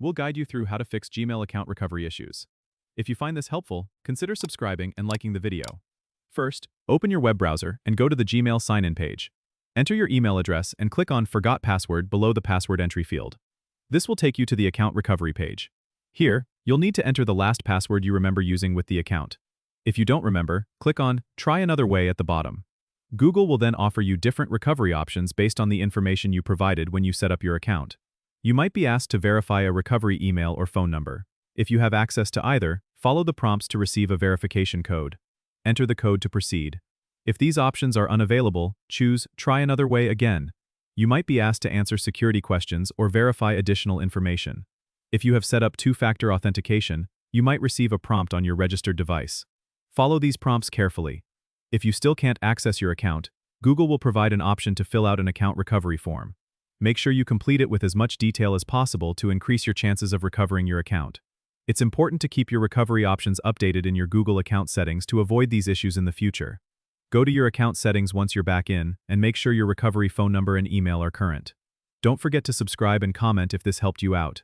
we'll guide you through how to fix Gmail account recovery issues. If you find this helpful, consider subscribing and liking the video. First, open your web browser and go to the Gmail sign-in page. Enter your email address and click on Forgot Password below the password entry field. This will take you to the account recovery page. Here, you'll need to enter the last password you remember using with the account. If you don't remember, click on Try Another Way at the bottom. Google will then offer you different recovery options based on the information you provided when you set up your account. You might be asked to verify a recovery email or phone number. If you have access to either, follow the prompts to receive a verification code. Enter the code to proceed. If these options are unavailable, choose Try Another Way again. You might be asked to answer security questions or verify additional information. If you have set up two-factor authentication, you might receive a prompt on your registered device. Follow these prompts carefully. If you still can't access your account, Google will provide an option to fill out an account recovery form. Make sure you complete it with as much detail as possible to increase your chances of recovering your account. It's important to keep your recovery options updated in your Google account settings to avoid these issues in the future. Go to your account settings once you're back in, and make sure your recovery phone number and email are current. Don't forget to subscribe and comment if this helped you out.